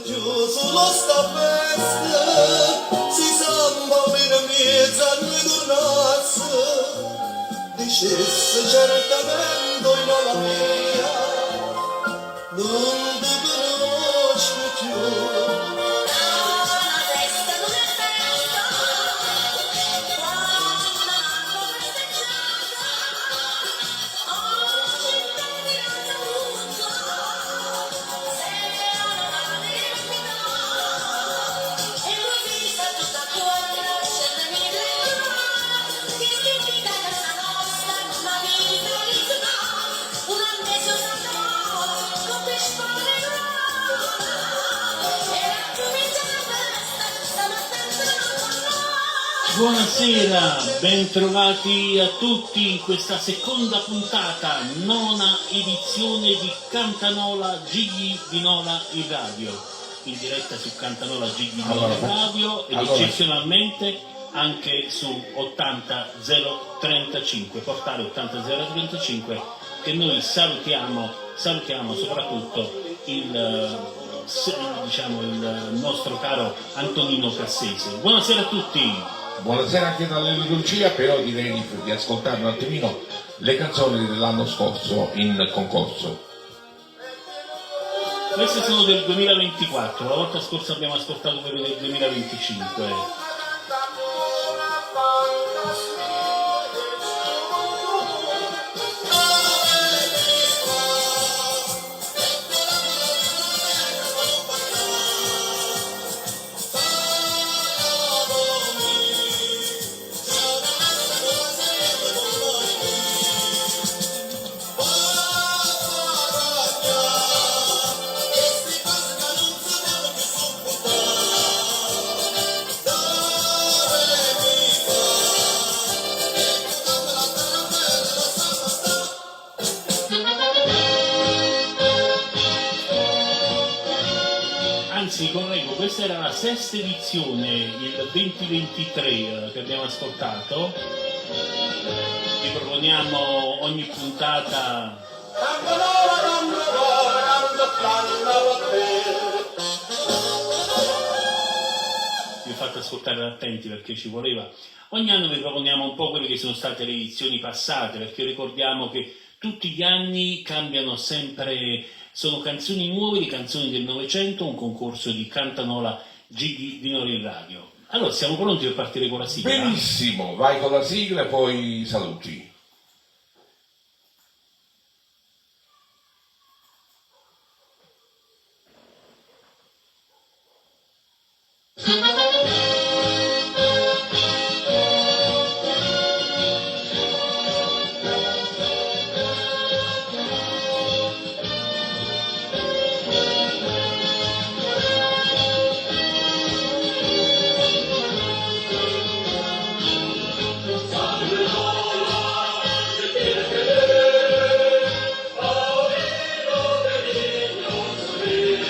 Chiuso lo sta festa, si samba per mezza noi tornasse, dicesse certamente in la mia, non ti conosco più. Buonasera, bentrovati a tutti in questa seconda puntata, nona edizione di Cantanola Gigli di Nola in radio, in diretta su Cantanola Gigli di Nola in radio ed eccezionalmente anche su 80035, portale 80035, che noi salutiamo soprattutto il nostro caro Antonino Cassese. Buonasera a tutti! Buonasera anche dalle Lucia, però direi di ascoltare un attimino le canzoni dell'anno scorso in concorso. Queste sono del 2024, la volta scorsa abbiamo ascoltato quelle del 2025. Correggo, questa era la sesta edizione, il 2023 che abbiamo ascoltato. Vi proponiamo ogni puntata vi ho fatto ascoltare attenti perché ci voleva. Ogni anno vi proponiamo un po' quelle che sono state le edizioni passate, perché ricordiamo che tutti gli anni cambiano sempre. Sono canzoni nuove, canzoni del Novecento, un concorso di Cantanola Gigli di Nola in radio. Allora, siamo pronti per partire con la sigla? Benissimo, vai con la sigla e poi saluti.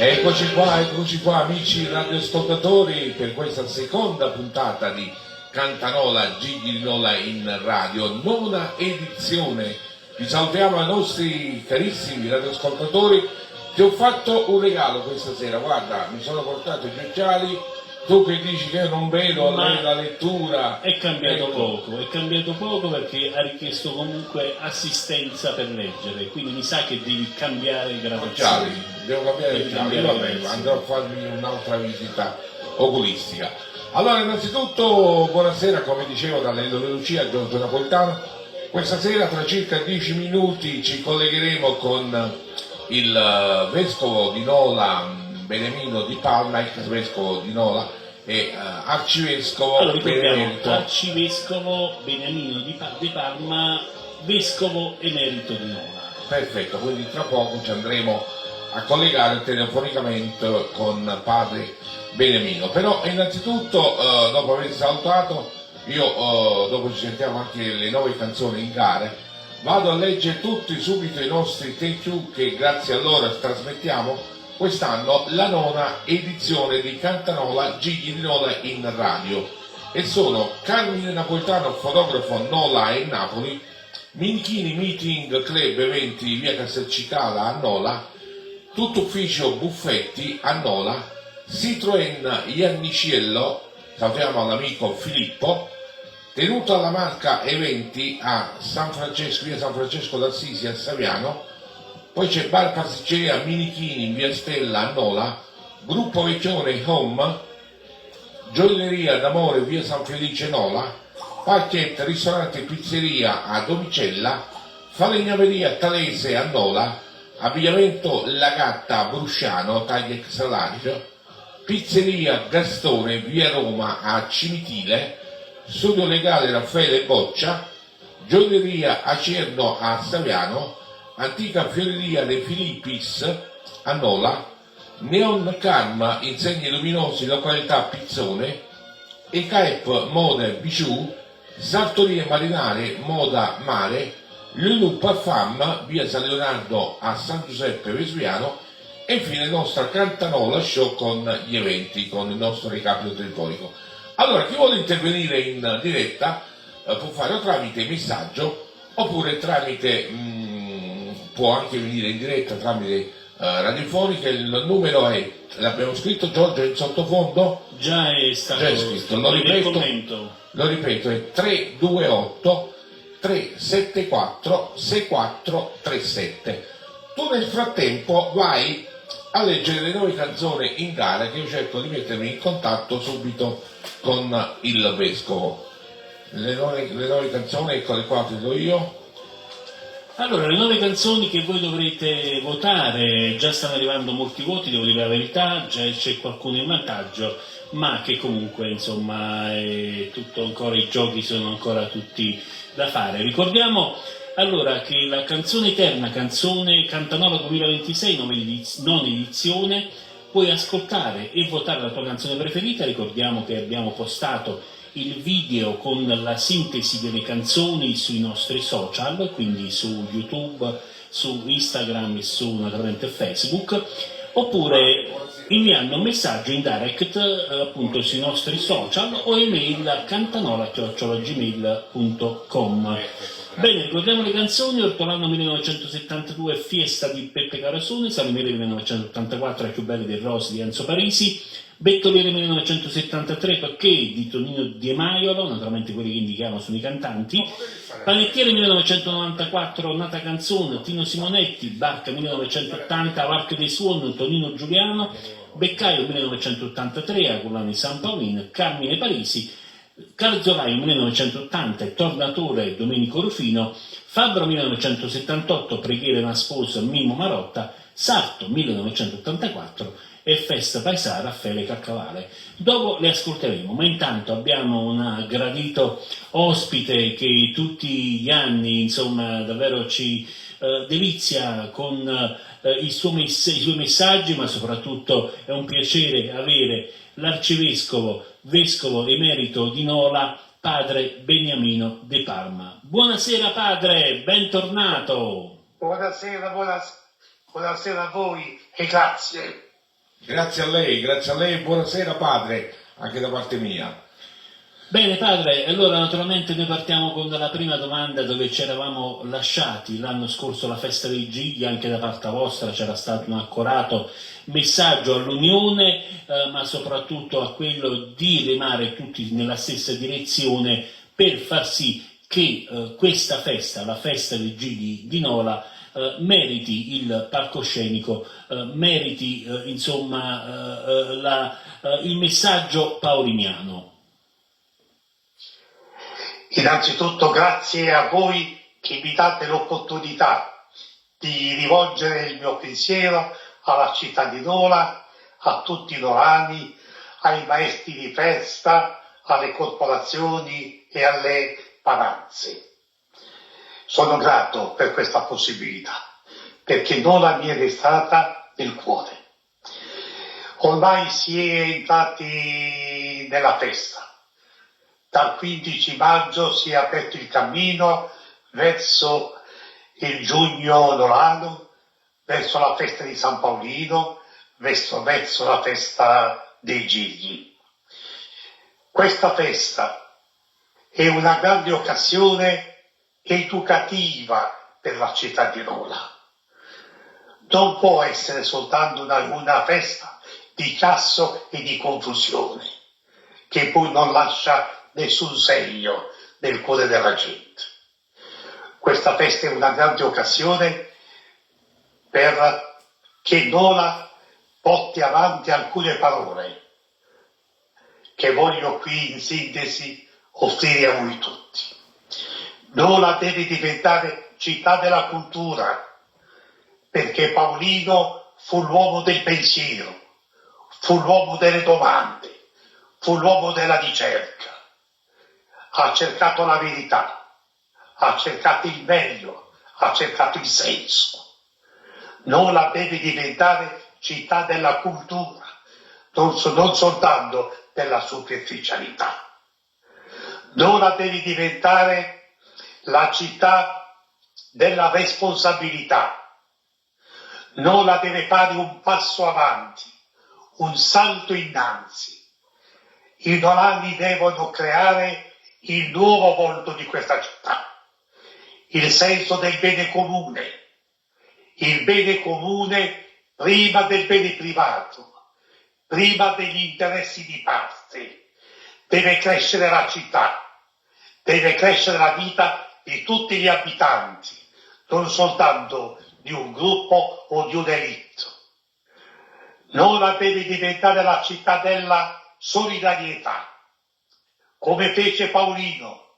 Eccoci qua amici radioascoltatori per questa seconda puntata di Cantanola Gigli di Nola in radio, nona edizione. Vi salutiamo ai nostri carissimi radioascoltatori. Ti ho fatto un regalo questa sera, guarda, mi sono portato i gli occhiali. Tu che dici che io non vedo la lettura. È cambiato poco perché ha richiesto comunque assistenza per leggere, quindi mi sa che devi cambiare gradazioni. Devo cambiare i occhiali, vabbè, andrò a farmi un'altra visita oculistica. Allora, innanzitutto buonasera, come dicevo da Lello De Lucia, Giorgio Napolitano. Questa sera tra circa 10 minuti ci collegheremo con il vescovo di Nola Benemino di Palma, ex vescovo di Nola e arcivescovo Allora ricordiamo, benemerito. arcivescovo Beniamino di Parma, vescovo emerito di Nola. Perfetto, quindi tra poco ci andremo a collegare telefonicamente con padre Benemino. Però innanzitutto, dopo aver salutato, io dopo ci sentiamo anche le nuove canzoni in gare, vado a leggere tutti subito i nostri thank you che grazie a loro trasmettiamo quest'anno la 9ª edizione di Cantanola Gigli di Nola in radio, e sono Carmine Napolitano, fotografo Nola e Napoli, Minchini Meeting Club Eventi via Castelcicala a Nola, Tutto Ufficio Buffetti a Nola, Citroën Ianniciello, salutiamo all'amico Filippo, Tenuta alla Marca Eventi a San Francesco, via San Francesco d'Assisi a Saviano, poi c'è Bar Pasticceria Minichini in via Stella a Nola, Gruppo Vecchione Home, Gioielleria d'Amore via San Felice Nola, Parchet Ristorante e Pizzeria a Domicella, Falegnameria Talese a Nola, Abbigliamento La Gatta a Brusciano, Tagliex Salario, Pizzeria Gastone via Roma a Cimitile, Studio Legale Raffaele Boccia, Gioielleria Acerno a Saviano, Antica Fioreria De Filippis a Nola, Neon Karma Insegni Luminosi località Pizzone, EKF Mode Bijou, Sartorie Marinare Moda Mare, Lulu Parfum via San Leonardo a San Giuseppe Vesuviano, e infine il nostro Cantanola Show con gli eventi, con il nostro recapito telefonico. Allora, chi vuole intervenire in diretta può fare o tramite messaggio oppure tramite può anche venire in diretta tramite radiofonica. Il numero è, l'abbiamo scritto Giorgio in sottofondo? Già è stato scritto, nel commento. lo ripeto, è 328 374 6437. Tu nel frattempo vai a leggere le nuove canzoni in gara, che io cerco di mettermi in contatto subito con il vescovo. Le nuove canzoni, eccole qua, te le do io. Allora, le nuove canzoni che voi dovrete votare, già stanno arrivando molti voti, devo dire la verità, già c'è qualcuno in vantaggio, ma che comunque insomma è tutto ancora, i giochi sono ancora tutti da fare. Ricordiamo allora che la canzone eterna, canzone Cantanola 2026, non edizione, puoi ascoltare e votare la tua canzone preferita. Ricordiamo che abbiamo postato il video con la sintesi delle canzoni sui nostri social, quindi su YouTube, su Instagram e su naturalmente Facebook, oppure inviando un messaggio in direct appunto sui nostri social o email a cantanola@gmail.com. Bene, ricordiamo le canzoni: Ortolano 1972, Fiesta di Peppe Carasone, Salimere 1984, I più belli del Rossi di Enzo Parisi, Bettoliere 1973, Perché di Tonino Di Maiolo, naturalmente quelli che indichiamo sono i cantanti, Panettiere 1994, Nata Canzone, Tino Simonetti, Barca 1980, Varche dei Suon, Tonino Giuliano, Beccaio 1983, Agulani San Paolino, Carmine Parisi, Carzolaio 1980 e Tornatore Domenico Rufino, Fabbro 1978, Preghiere Nascoso Mimmo Marotta, Sarto 1984 e Festa Paesà Raffaele Caccavale. Dopo le ascolteremo, ma intanto abbiamo un gradito ospite che tutti gli anni insomma davvero ci delizia con i suoi messaggi, ma soprattutto è un piacere avere l'arcivescovo, vescovo emerito di Nola, padre Beniamino De Palma. Buonasera padre, bentornato. Buonasera a voi e grazie. Grazie a lei e buonasera padre, anche da parte mia. Bene padre, allora naturalmente noi partiamo con la prima domanda, dove ci eravamo lasciati l'anno scorso, la festa dei Gigli. Anche da parte vostra c'era stato un accorato messaggio all'unione, ma soprattutto a quello di remare tutti nella stessa direzione per far sì che questa festa, la festa dei Gigli di Nola, meriti il palcoscenico, meriti insomma il messaggio paoliniano. Innanzitutto grazie a voi che mi date l'opportunità di rivolgere il mio pensiero alla città di Nola, a tutti i nolani, ai maestri di festa, alle corporazioni e alle paranze. Sono grato per questa possibilità, perché Nola mi è restata nel cuore. Ormai si è entrati nella festa. Dal 15 maggio si è aperto il cammino verso il giugno nolano, verso la festa di San Paolino, verso la festa dei Gigli. Questa festa è una grande occasione educativa per la città di Nola. Non può essere soltanto una festa di chiasso e di confusione, che poi non lascia nessun segno nel cuore della gente. Questa festa è una grande occasione per che Nola porti avanti alcune parole che voglio qui in sintesi offrire a voi tutti. Nola deve diventare città della cultura, perché Paolino fu l'uomo del pensiero, fu l'uomo delle domande, fu l'uomo della ricerca. Ha cercato la verità, ha cercato il meglio, ha cercato il senso. Nola deve diventare città della cultura, non soltanto della superficialità. Nola deve diventare la città della responsabilità. Nola deve fare un passo avanti, un salto innanzi. I nolani devono creare il nuovo volto di questa città, il senso del bene comune, il bene comune prima del bene privato, prima degli interessi di parte. Deve crescere la città, deve crescere la vita di tutti gli abitanti, non soltanto di un gruppo o di un'elite. Nola deve diventare la città della solidarietà, come fece Paolino,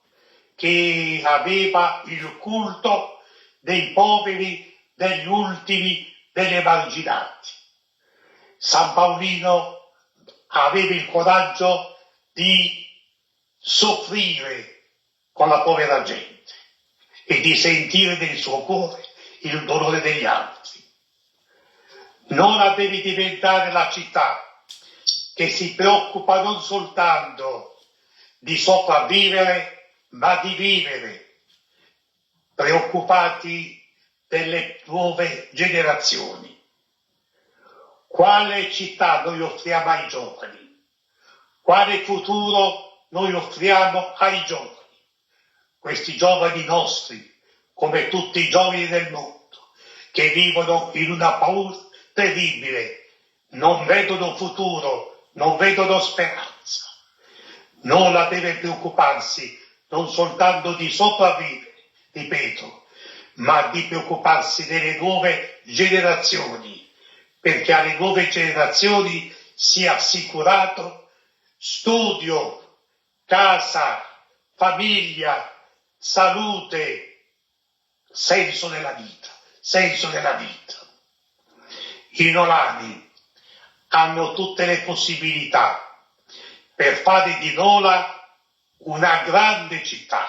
che aveva il culto dei poveri, degli ultimi, degli emarginati. San Paolino aveva il coraggio di soffrire con la povera gente e di sentire nel suo cuore il dolore degli altri. Nola deve diventare la città che si preoccupa non soltanto di sopravvivere, ma di vivere, preoccupati delle nuove generazioni. Quale città noi offriamo ai giovani? Quale futuro noi offriamo ai giovani? Questi giovani nostri, come tutti i giovani del mondo, che vivono in una paura terribile, non vedono futuro, non vedono speranza. Nola deve preoccuparsi non soltanto di sopravvivere, ripeto, ma di preoccuparsi delle nuove generazioni, perché alle nuove generazioni sia assicurato studio, casa, famiglia, salute, senso nella vita, senso nella vita. I nolani hanno tutte le possibilità per fare di Nola una grande città,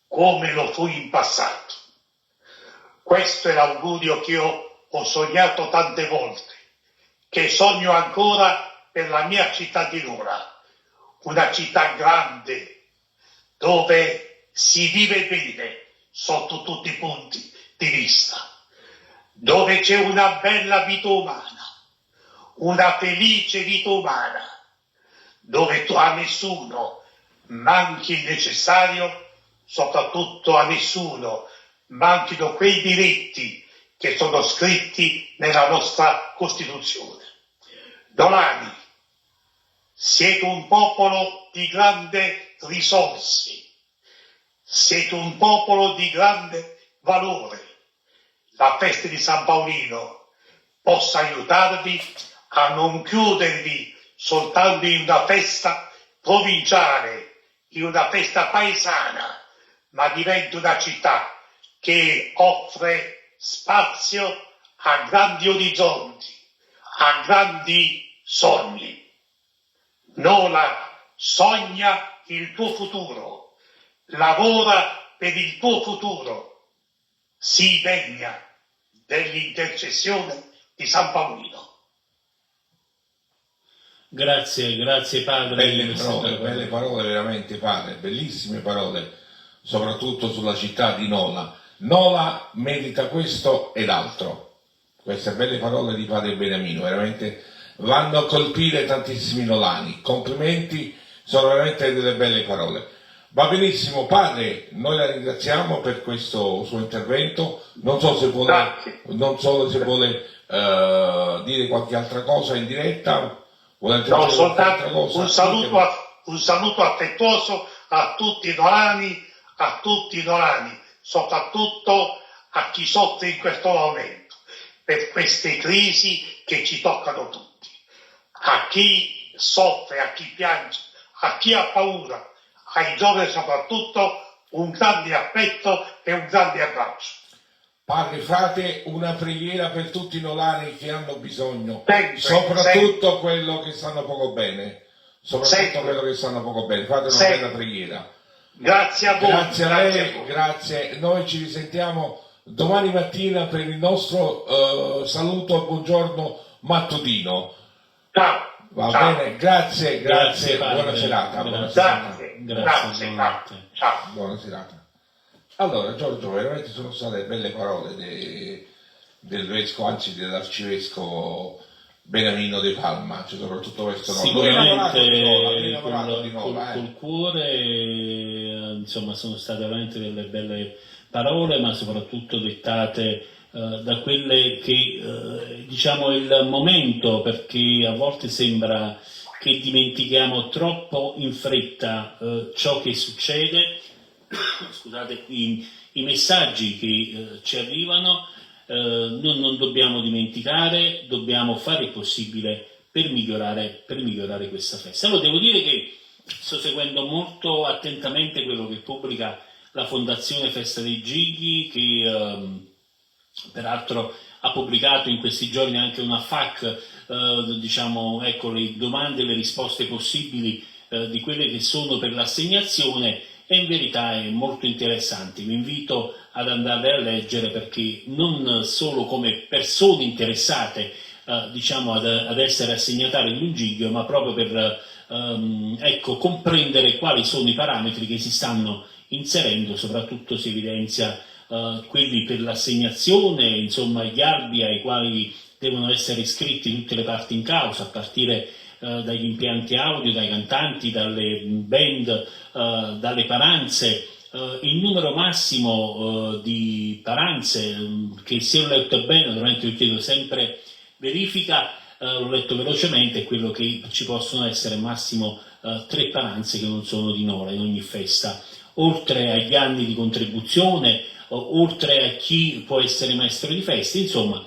come lo fu in passato. Questo è l'augurio che io ho sognato tante volte, che sogno ancora per la mia città di Nola, una città grande, dove si vive bene sotto tutti i punti di vista, dove c'è una bella vita umana, una felice vita umana, dove a nessuno manchi il necessario, soprattutto a nessuno manchino quei diritti che sono scritti nella nostra Costituzione. Nolani, siete un popolo di grandi risorse, siete un popolo di grande valore. la festa di San Paolino possa aiutarvi a non chiudervi soltanto in una festa provinciale, in una festa paesana, ma diventi una città che offre spazio a grandi orizzonti, a grandi sogni. Nola sogna il tuo futuro, lavora per il tuo futuro, sii degna dell'intercessione di San Paolino. Grazie padre. Belle parole veramente padre, bellissime parole, soprattutto sulla città di Nola. Nola merita questo ed altro. Queste belle parole di padre Beniamino veramente vanno a colpire tantissimi nolani. Complimenti, sono veramente delle belle parole. Va benissimo padre, noi la ringraziamo per questo suo intervento. Non so se vuole dire qualche altra cosa in diretta. No, soltanto un saluto affettuoso a tutti i nolani, soprattutto a chi soffre in questo momento, per queste crisi che ci toccano tutti, a chi soffre, a chi piange, a chi ha paura, ai giovani soprattutto, un grande affetto e un grande abbraccio. Padre, fate una preghiera per tutti i nolani che hanno bisogno, sempre. Quello che stanno poco bene, fate una bella preghiera. Grazie a voi. Grazie a lei, grazie. Noi ci risentiamo domani mattina per il nostro saluto e buongiorno mattutino. Ciao. Va Ciao. bene, grazie, padre. buona serata. Grazie. Ciao. Buona serata. Allora Giorgio, veramente sono state belle parole del vescovo, anzi dell'arcivescovo Beniamino De Palma, cioè soprattutto questo sicuramente col cuore, insomma sono state veramente delle belle parole, ma soprattutto dettate da quelle che diciamo il momento, perché a volte sembra che dimentichiamo troppo in fretta ciò che succede. Scusate, i messaggi che ci arrivano, non dobbiamo dimenticare, dobbiamo fare il possibile per migliorare questa festa. Allora devo dire che sto seguendo molto attentamente quello che pubblica la Fondazione Festa dei Gigli, che peraltro ha pubblicato in questi giorni anche una FAQ, diciamo, ecco, le domande e le risposte possibili di quelle che sono per l'assegnazione. E in verità è molto interessante, vi invito ad andare a leggere, perché non solo come persone interessate diciamo ad essere assegnatari di un giglio, ma proprio per ecco, comprendere quali sono i parametri che si stanno inserendo, soprattutto si evidenzia quelli per l'assegnazione, insomma gli albi ai quali devono essere iscritti tutte le parti in causa, a partire dagli impianti audio, dai cantanti, dalle band, dalle paranze, il numero massimo di paranze, che se ho letto bene, naturalmente io chiedo sempre verifica, l'ho letto velocemente, è quello che ci possono essere massimo 3 paranze che non sono di Nola in ogni festa, oltre agli anni di contribuzione, oltre a chi può essere maestro di feste, insomma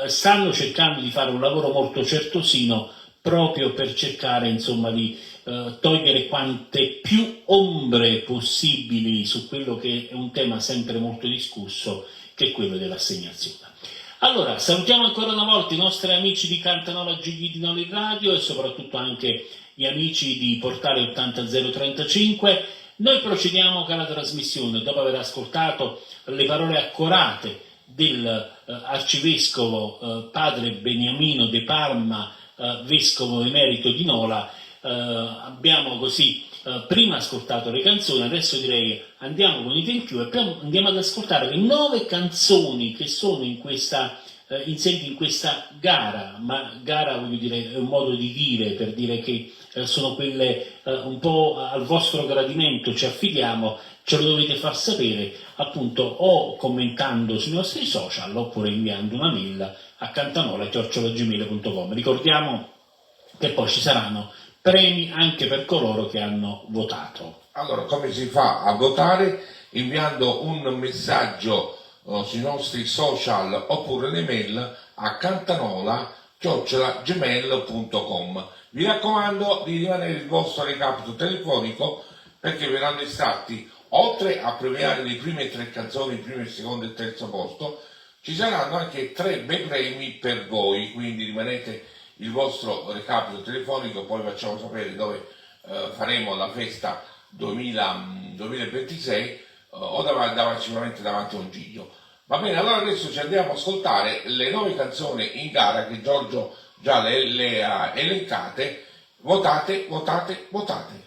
stanno cercando di fare un lavoro molto certosino, proprio per cercare insomma di togliere quante più ombre possibili su quello che è un tema sempre molto discusso, che è quello dell'assegnazione. Allora, salutiamo ancora una volta i nostri amici di Cantanola Gigli di Nola in Radio e soprattutto anche gli amici di Portale 80035. Noi procediamo con la trasmissione, dopo aver ascoltato le parole accorate dell'arcivescovo padre Beniamino De Palma, vescovo emerito di Nola. Abbiamo così prima ascoltato le canzoni, adesso direi andiamo con i tempi e poi andiamo ad ascoltare le 9 canzoni che sono in questa inserite in questa gara, ma gara voglio dire è un modo di dire per dire che sono quelle un po' al vostro gradimento, ci affidiamo, ce lo dovete far sapere appunto o commentando sui nostri social oppure inviando una mail a cantanola@gmail.com. Ricordiamo che poi ci saranno premi anche per coloro che hanno votato. Allora, come si fa a votare? Inviando un messaggio sui nostri social oppure l'email a cantanola@gmail.com. Vi raccomando di rimanere il vostro recapito telefonico, perché verranno estratti, oltre a premiare le prime 3 canzoni, il primo, il secondo e il terzo posto, ci saranno anche 3 bei premi per voi, quindi rimanete il vostro recapito telefonico, poi facciamo sapere dove faremo la festa 2026 o sicuramente davanti a un giglio. Va bene, allora adesso ci andiamo a ascoltare le 9 canzoni in gara che Giorgio già le ha elencate. Votate, votate, votate.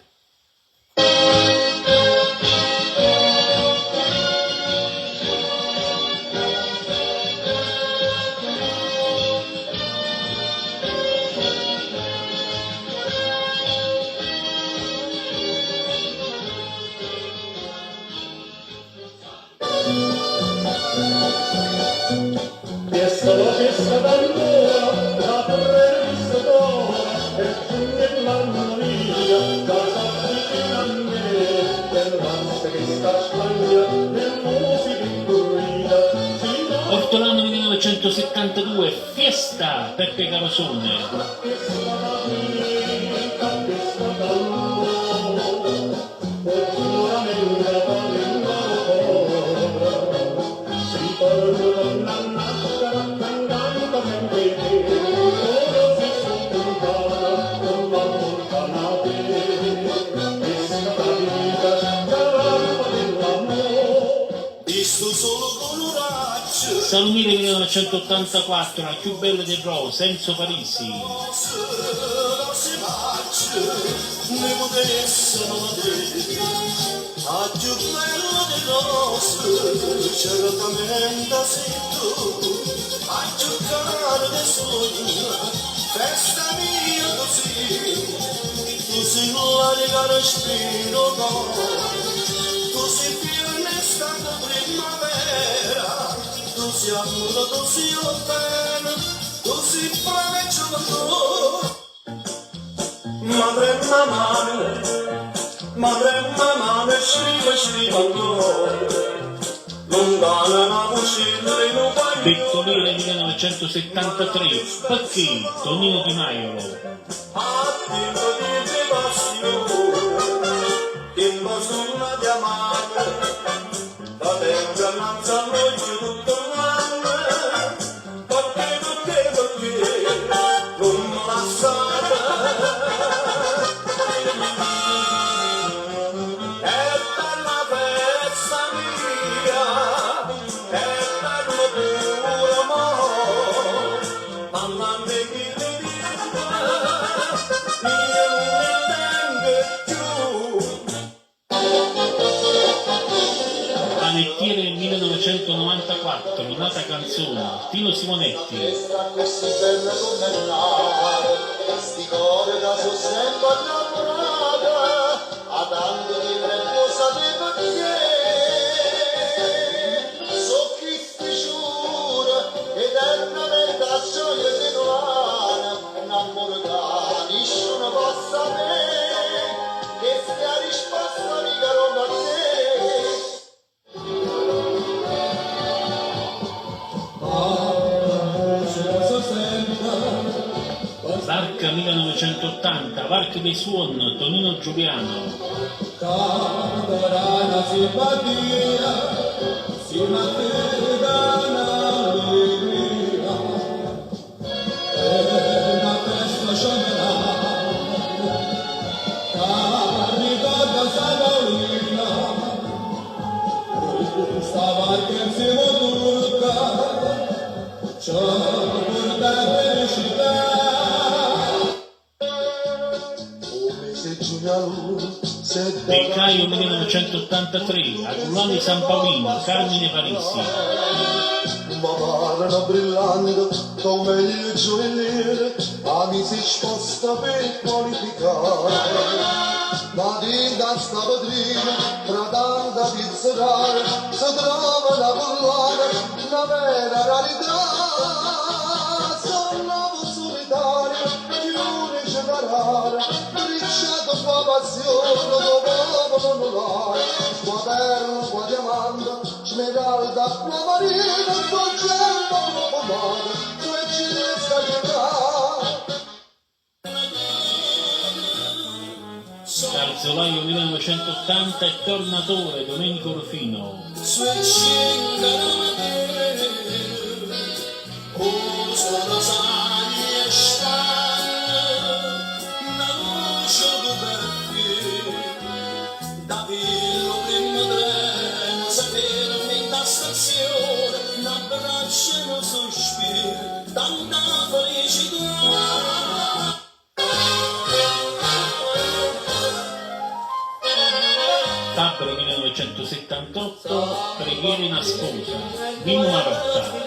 Fiesta d'allora, la prevista d'ora, e giugno l'anno mia, da fino a me, del valse che sta Spagna, del musica in corrida, Ortolano 1972, Fiesta, Peppe Carosone. fiesta d'amica, fiesta d'allora, ora nella valenza si parla della nascita, cantando sempre te, ora si scontana, con la montanate, fiesta d'amica, cavallo dell'amore, visto solo con un raggio. Salumire 1984, la più bella del Rose, Enzo Parisi. Non si faccia, ne potessero vedere, a più bello di rose, certamente sei tu, a giocare dei sogni, festa mia così, tu sei l'aria che respiro, tu sei fiore estate primavera, tu sei amore, tu sei bene, tu sei pane e gioventù. Madre mamma, scriva ancora, lontana la fucile in un paio. Bettolina 1973, perché Tonino Di Maiolo. Attimo di passione, in basuna diamante, la terra innanzi all'occhio tutto l'anno, perché non mi lasciate. È bella festa mia, è bello puro amore, mamma mia che mi dica, io non ne tengo più. Panettiere 1994, nata canzone, Tino Simonetti. Questi belle come nave, sti cuore da so sempre innamorata, a tanto di preziosa di perché, so chi ti giura, eternamente a gioia di novana, un amore che nessuno possa avere, che sia risposta mica roba a te. Varca 1980, Varca dei Suon, Tonino Giuliano. Catarana simpatia, si materiana allegria, è una festa sciamerata, ricorda Sagalina, questa barca insieme turca, c'è porta felicità. Beccaio 1983, Agulani San Paolino, Carmine Parisi. Ma parlano brillando come il gioielliere, mi si sposta per qualificare. Ma dinda sta vetrina, tra tanta pizzerare, si trova la collana, una vera rarità. Sono solitario, più unice da rara, ricciato fa passione, dopo non lo qua perla, qua diamante, Smeralda, la marina, dolcetta, profumata, tu e cinesca Calzolaio 1980 e Tornatore Domenico Rufino. Fabbro 1978, Preghiere in ascosa, Mimmo Marotta.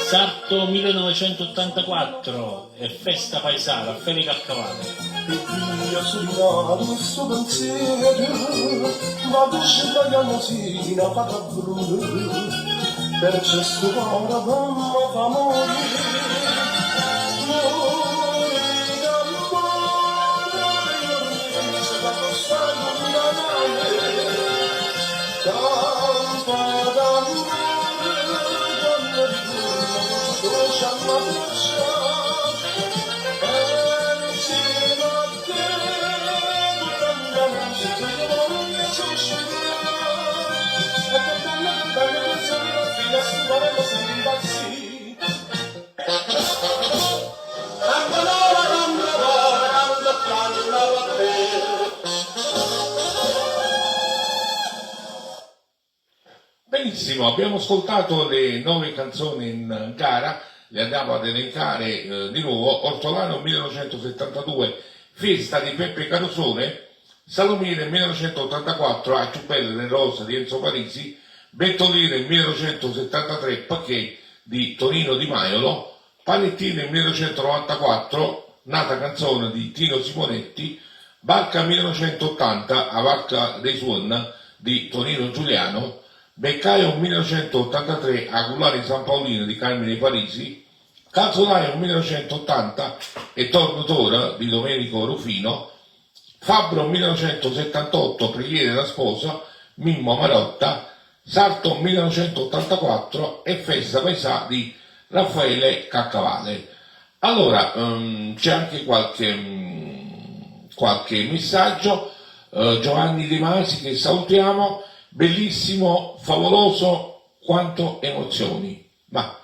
Sarto 1984 e Festa Paesana, Raffaele Caccavale. E via sul mare il suo pensiero, ma pesce la mosina fatta bruna, per questo cuore mamma fa morire, d'amore, se la costando una nave, campa d'amore, quando ritorno, dolce alla faccia. Benissimo, abbiamo ascoltato le 9 canzoni in gara, le andiamo ad elencare di nuovo. Ortolano 1972, Festa di Peppe Carosone, Salomire 1984, A più belle le rose di Enzo Parisi, Bentoline 1973, Pacché di Tonino Di Maiolo, Panettine 1994, Nata canzone di Tino Simonetti, Barca 1980, A Barca dei Suon di Tonino Giuliano, Beccaio 1983, Aculare San Paolino di Carmine Parisi, Calzolaio 1980 e Tornatore di Domenico Rufino, Fabbro 1978, Preghiere della sposa, Mimmo Marotta, Sarto 1984 e Festa Paesà di Raffaele Caccavale. Allora, c'è anche qualche messaggio. Giovanni De Masi, che salutiamo, bellissimo, favoloso, quanto emozioni. Ma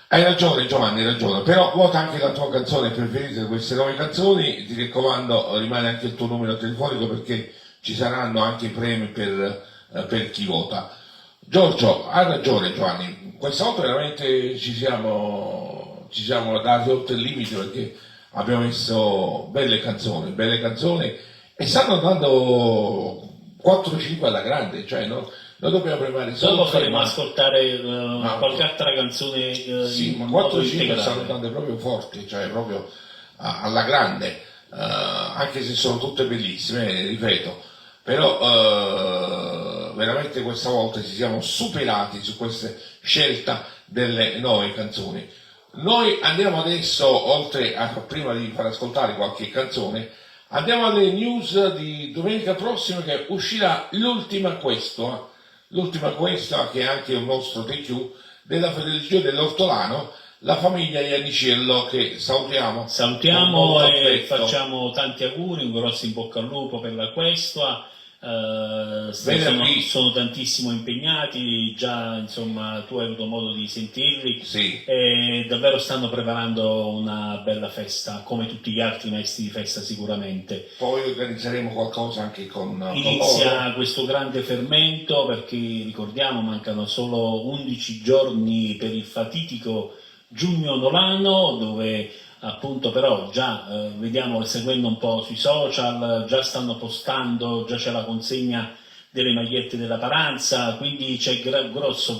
hai ragione Giovanni, hai ragione, però vota anche la tua canzone preferita di queste 9 canzoni, ti raccomando rimane anche il tuo numero telefonico perché ci saranno anche premi per chi vota. Giorgio, ha ragione Giovanni, questa volta veramente ci siamo dati oltre il limite perché abbiamo messo belle canzoni e stanno andando 4-5 alla grande, cioè no? Noi dobbiamo preparare solo. Dopo faremo ascoltare qualche altra canzone. Sì, ma 4-5 stanno andando proprio forti, cioè proprio alla grande, anche se sono tutte bellissime, ripeto, però veramente questa volta ci siamo superati su questa scelta delle 9 canzoni. Noi andiamo adesso, oltre a prima di far ascoltare qualche canzone, andiamo alle news di domenica prossima che uscirà l'ultima questa che è anche un nostro TQ della Federazione dell'Ortolano, la famiglia Iannicello, che salutiamo e facciamo tanti auguri, un grosso in bocca al lupo per la questua, sono tantissimo impegnati, già insomma tu hai avuto modo di sentirli, Sì. e davvero stanno preparando una bella festa, come tutti gli altri maestri di festa sicuramente. Poi organizzeremo qualcosa anche con Inizia loro. questo grande fermento, perché ricordiamo mancano solo 11 giorni per il fatitico Giugno Nolano, dove appunto però già vediamo, seguendo un po' sui social, già stanno postando, già c'è la consegna delle magliette della Paranza, quindi c'è grosso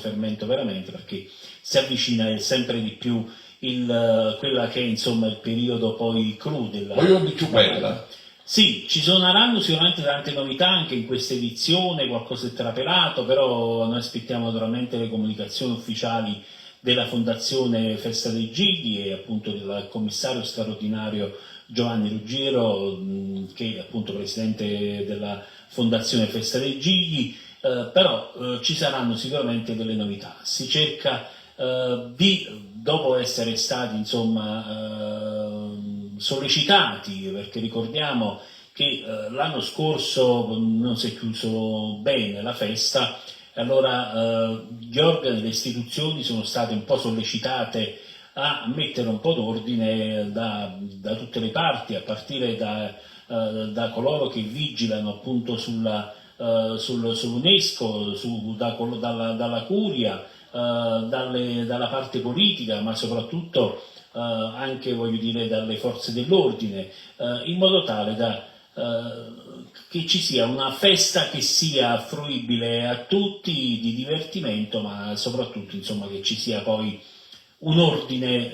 fermento veramente, perché si avvicina sempre di più quella che è insomma il periodo poi clou della... Poi di più bella. Sì, ci saranno sicuramente tante novità anche in questa edizione, qualcosa è trapelato, però noi aspettiamo naturalmente le comunicazioni ufficiali della Fondazione Festa dei Gigli e appunto del commissario straordinario Giovanni Ruggiero, che è appunto presidente della Fondazione Festa dei Gigli, però ci saranno sicuramente delle novità. Si cerca dopo essere stati insomma sollecitati, perché ricordiamo che l'anno scorso non si è chiuso bene la festa, allora gli organi, le istituzioni sono state un po' sollecitate a mettere un po' d'ordine da tutte le parti, a partire da coloro che vigilano appunto sull'UNESCO, dalla Curia, dalla parte politica, ma soprattutto anche voglio dire dalle forze dell'ordine, in modo tale che ci sia una festa che sia fruibile a tutti, di divertimento, ma soprattutto insomma che ci sia poi un ordine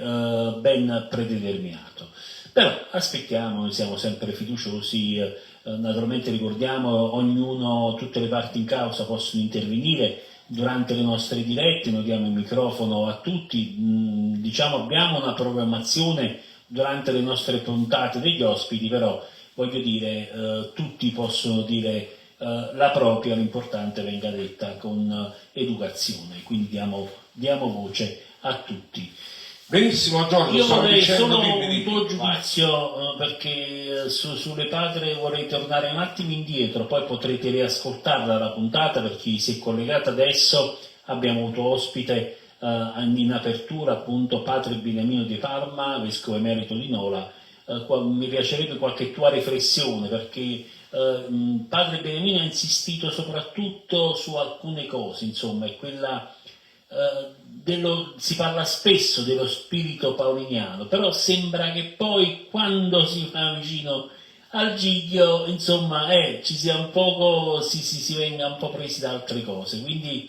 ben predeterminato. Però aspettiamo, noi siamo sempre fiduciosi, naturalmente ricordiamo tutte le parti in causa possono intervenire durante le nostre dirette, noi diamo il microfono a tutti, diciamo abbiamo una programmazione durante le nostre puntate degli ospiti, però voglio dire tutti possono dire la propria, l'importante venga detta con educazione, quindi diamo voce a tutti. Benissimo Giorgio, Io stavo vorrei dicendo solo dimmi. un tuo giudizio, perché sulle Padre vorrei tornare un attimo indietro, poi potrete riascoltarla la puntata per chi si è collegato adesso. Abbiamo avuto ospite in apertura appunto Padre Beniamino di Parma, vescovo emerito di Nola. Mi piacerebbe qualche tua riflessione, perché Padre Beniamino ha insistito soprattutto su alcune cose, insomma, è quella si parla spesso dello spirito paoliniano, però sembra che poi quando si va vicino al Giglio, insomma, ci sia un poco, si venga un po' presi da altre cose, quindi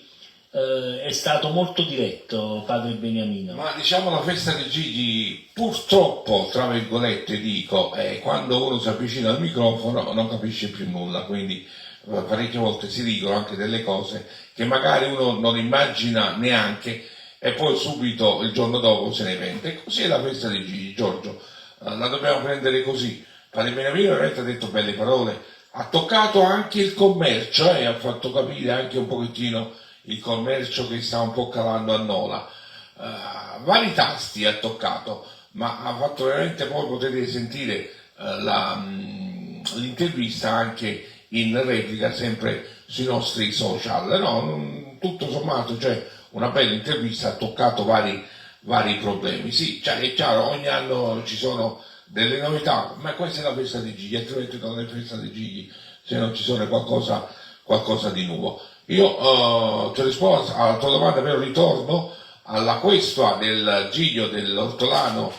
è stato molto diretto Padre Beniamino. Ma diciamo la festa dei Gigli, purtroppo, tra virgolette dico, quando uno si avvicina al microfono non capisce più nulla, quindi parecchie volte si dicono anche delle cose che magari uno non immagina neanche e poi subito il giorno dopo se ne pente. Così è la festa dei Gigli, Giorgio, la dobbiamo prendere così. Padre Beniamino veramente ha detto belle parole, ha toccato anche il commercio e ha fatto capire anche un pochettino il commercio che sta un po' calando a Nola. Vari tasti ha toccato, ma ha fatto veramente, poi potete sentire l'intervista anche in replica sempre sui nostri social. No, tutto sommato c'è una bella intervista, ha toccato vari problemi. Sì, è chiaro, ogni anno ci sono delle novità, ma questa è la festa dei Gigli, altrimenti non è festa dei Gigli se non ci sono qualcosa di nuovo. Io ti rispondo alla tua domanda, però ritorno alla questua del Giglio dell'Ortolano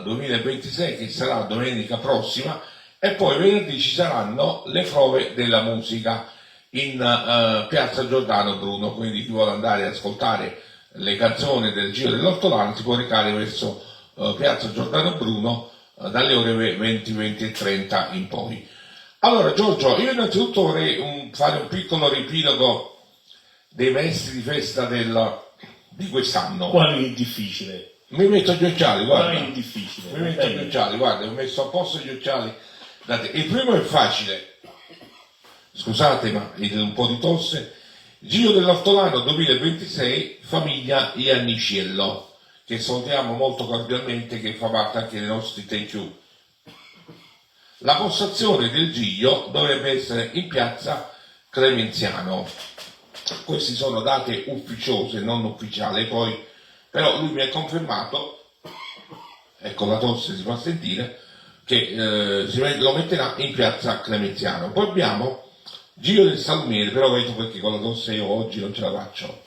2026, che sarà domenica prossima, e poi venerdì ci saranno le prove della musica in Piazza Giordano Bruno, quindi chi vuole andare ad ascoltare le canzoni del Giglio dell'Ortolano si può recare verso Piazza Giordano Bruno dalle ore 20 e 30 in poi. Allora Giorgio, io innanzitutto vorrei fare un piccolo riepilogo dei maestri di festa di quest'anno. Quale è difficile? Mi metto gli occhiali, guarda. Quale è difficile? Mi metto gli occhiali, guarda, ho messo a posto gli occhiali. Il primo è facile, scusate ma un po' di tosse. Giglio dell'Ortolano 2026, famiglia Ianniciello, che salutiamo molto cordialmente, che fa parte anche dei nostri thank you. La postazione del Giglio dovrebbe essere in piazza Clemenziano. Queste sono date ufficiose, non ufficiali, poi però lui mi ha confermato, ecco la tosse si fa sentire, che lo metterà in piazza Clemenziano. Poi abbiamo Giro del Salumiere, però vedo perché con la tosse io oggi non ce la faccio.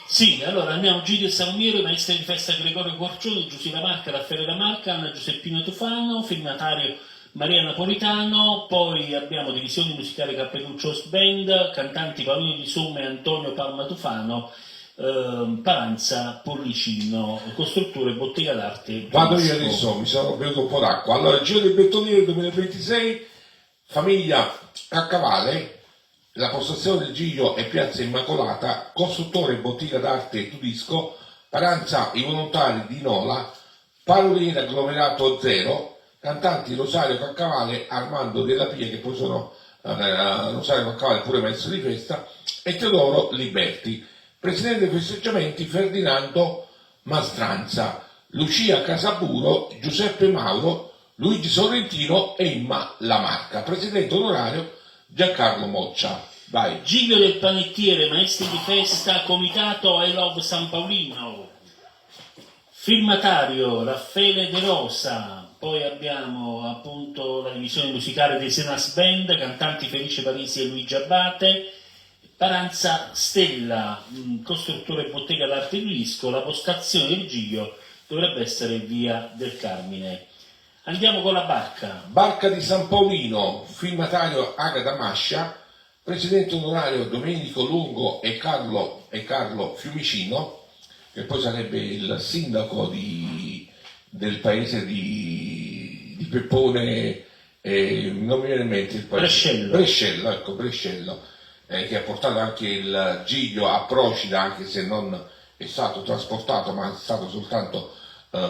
Sì, allora andiamo Giro del Salumiere, maestro di festa Gregorio Corcioni, Giuseppe Marca, Raffaele La Marca, Anna Giuseppina Tufano, firmatario Maria Napolitano, poi abbiamo divisione musicale Cappelluccio Band, cantanti Paolino Di Somma e Antonio Palma Tufano, Paranza Pollicino, costruttore Bottega d'Arte. Vado io adesso, mi sono bevuto un po' d'acqua. Allora, Giro del Bettoniere 2026, famiglia Caccavale, la postazione del Giglio è Piazza Immacolata, costruttore Bottega d'Arte Tudisco, Paranza i volontari di Nola, paroliere agglomerato zero, cantanti Rosario Caccavale, Armando Della Pia, che poi sono Rosario Caccavale pure maestro di festa, e Teodoro Liberti. Presidente dei festeggiamenti Ferdinando Mastranza, Lucia Casaburo, Giuseppe Mauro, Luigi Sorrentino e Imma Lamarca. Presidente onorario Giancarlo Moccia. Vai. Giglio del Panettiere, maestri di festa, comitato I Love San Paolino. Firmatario Raffaele De Rosa. Poi abbiamo appunto la divisione musicale dei Senas Band, cantanti Felice Parisi e Luigi Abate. Paranza Stella, costruttore Bottega d'Arte di Disco. La postazione del Giglio dovrebbe essere via del Carmine. Andiamo con la barca. Barca di San Paolino, firmatario Agata Mascia, presidente onorario Domenico Lungo e Carlo Fiumicino, che poi sarebbe il sindaco del paese di Peppone, non mi viene in mente il paese. Brescello, che ha portato anche il Giglio a Procida, anche se non è stato trasportato ma è stato soltanto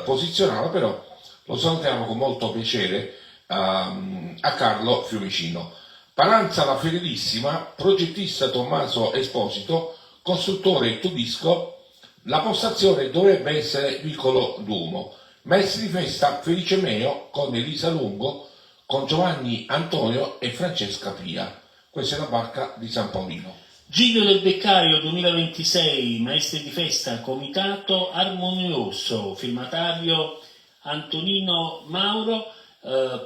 posizionato, però lo salutiamo con molto piacere a Carlo Fiumicino. Paranza la fedelissima, progettista Tommaso Esposito, costruttore Tudisco. La postazione dovrebbe essere Vicolo Duomo. Maestri di festa Felice Meo con Elisa Lungo, con Giovanni Antonio e Francesca Pia. Questa è la barca di San Paolino. Giglio del Beccaio 2026, maestri di festa, comitato armonioso, firmatario Antonino Mauro.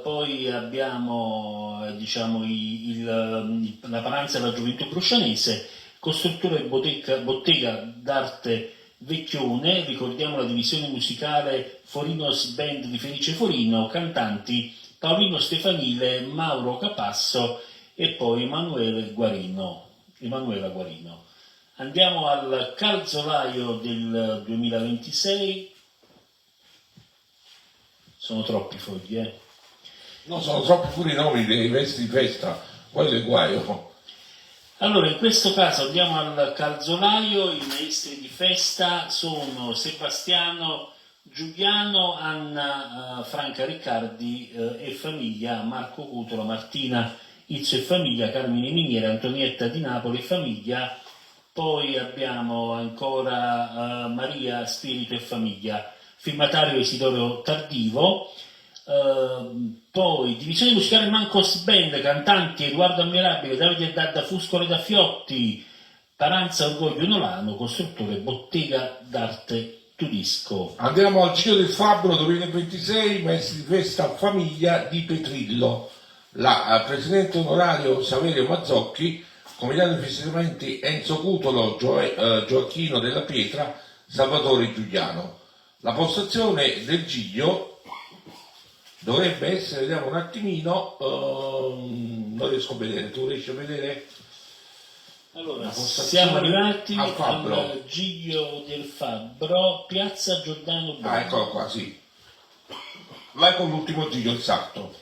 Poi abbiamo la Paranza della Gioventù Crocianese, costruttore Bottega d'Arte Vecchione, ricordiamo la divisione musicale Forinos Band di Felice Forino, cantanti Paolino Stefanile, Mauro Capasso e poi Emanuela Guarino. Andiamo al calzolaio del 2026. Sono troppi fogli, No, sono troppi pure i nomi dei vesti di festa, quello è guaio. Allora, in questo caso andiamo al calzolaio. I maestri di festa sono Sebastiano Giuliano, Anna Franca Riccardi e famiglia, Marco Cutola, Martina Izzo e famiglia, Carmine Miniera, Antonietta di Napoli e famiglia. Poi abbiamo ancora Maria Spirito e famiglia, firmatario Isidoro Tardivo. Poi divisione musicale Mancos Band, cantanti Edoardo Ammirabile, Davide Dadda Fuscolo da Fiotti, Paranza Orgoglio Nolano, costruttore Bottega d'Arte Tudisco. Andiamo al Giro del Fabbro 2026, maestri di festa famiglia di Petrillo. La presidente onorario Saverio Mazzocchi, comitato di festeggiamenti Enzo Cutolo, Gioacchino della Pietra, Salvatore Giuliano. La postazione del Giglio dovrebbe essere, vediamo un attimino, non riesco a vedere, tu riesci a vedere? Allora, siamo arrivati al Giglio del Fabbro, piazza Giordano Bruno. Eccolo qua, sì. Vai con l'ultimo Giglio, il Sarto.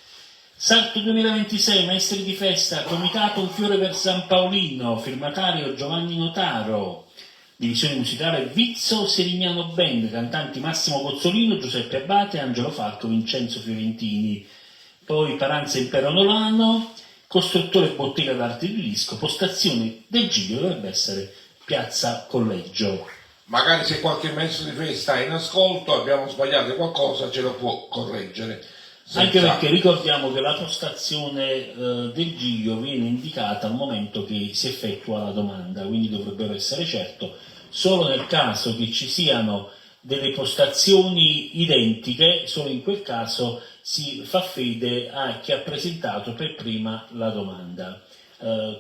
Sarto 2026, maestri di festa, comitato Un fiore per San Paolino, firmatario Giovanni Notaro, divisione musicale Vizzo Serignano Band, cantanti Massimo Cozzolino, Giuseppe Abate, Angelo Falco, Vincenzo Fiorentini. Poi Paranza Impero Nolano, costruttore Bottega d'Arte di Disco. Postazione del Giglio dovrebbe essere piazza Collegio. Magari se qualche maestro di festa è in ascolto, abbiamo sbagliato qualcosa, ce lo può correggere. Anche perché ricordiamo che la postazione del Giglio viene indicata al momento che si effettua la domanda, quindi dovrebbero essere certo. Solo nel caso che ci siano delle postazioni identiche, solo in quel caso si fa fede a chi ha presentato per prima la domanda.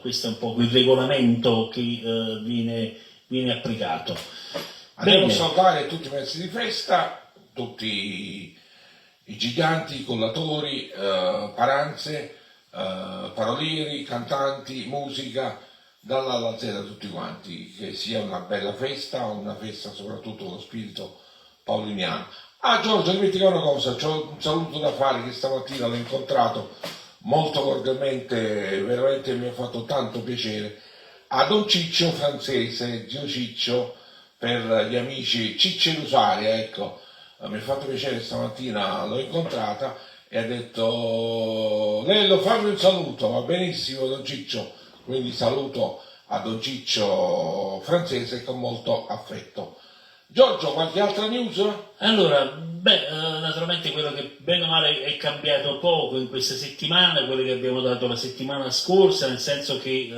Questo è un po' il regolamento che viene applicato. Andiamo a salutare tutti i mezzi di festa, tutti i giganti, i collatori, paranze, parolieri, cantanti, musica, dalla alla Z tutti quanti, che sia una bella festa, una festa soprattutto con lo spirito paoliniano. Ah Giorgio, dimentica una cosa, c'ho un saluto da fare, che stamattina l'ho incontrato molto cordialmente, veramente mi ha fatto tanto piacere, a Don Ciccio Francese, zio Ciccio, per gli amici Ciccerusaria, ecco, mi ha fatto piacere stamattina, l'ho incontrata e ha detto Lello fammi un saluto, va benissimo Don Ciccio, quindi saluto a Don Ciccio Francese con molto affetto. Giorgio, qualche altra news? Allora, naturalmente quello che bene o male è cambiato poco in questa settimana, quello che abbiamo dato la settimana scorsa, nel senso che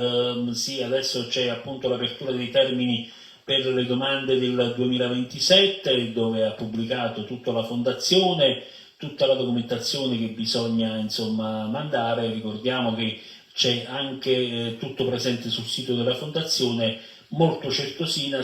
sì, adesso c'è appunto l'apertura dei termini per le domande del 2027, dove ha pubblicato tutta la fondazione, tutta la documentazione che bisogna insomma mandare. Ricordiamo che c'è anche tutto presente sul sito della fondazione, molto certosina,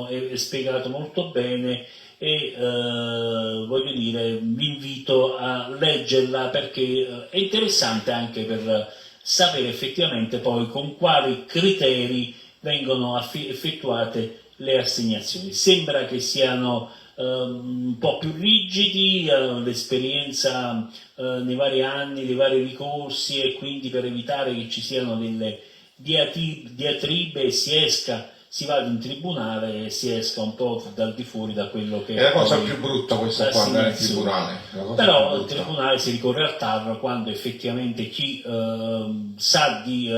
è spiegato molto bene e voglio dire, vi invito a leggerla perché è interessante anche per sapere effettivamente poi con quali criteri vengono effettuate le assegnazioni. Sembra che siano un po' più rigidi, l'esperienza nei vari anni, dei vari ricorsi, e quindi per evitare che ci siano delle diatribe si vada in tribunale e si esca un po' dal di fuori da quello che è la cosa più brutta questa qua, andare in tribunale. Però il tribunale si ricorre al TAR quando effettivamente chi sa di